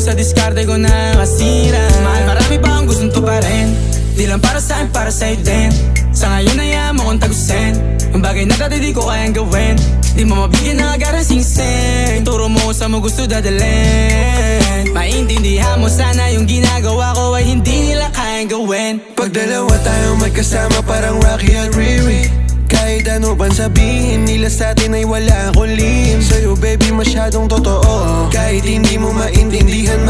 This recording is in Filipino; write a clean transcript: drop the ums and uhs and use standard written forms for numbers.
sa diskarte ko na kasira. Mahal, marami pa akong gustong tuparin. Di lang para sa'kin, para sa'yo din. Sa ngayon ayaw mo kong tagusin ang bagay na dati di ko kayang gawin. Di mo mabigyan ng agarang singsing. Turo mo sa mo gusto dadalhin. Maintindihan mo sana yung ginagawa ko ay hindi nila kayang gawin. Pag dalawa tayong magkasama parang Rocky at Riri. Kahit ano bang sabihin nila sa'tin ay wala akong lihim. Sa'yo baby masyadong totoo. Kahit hindi mo maintindihan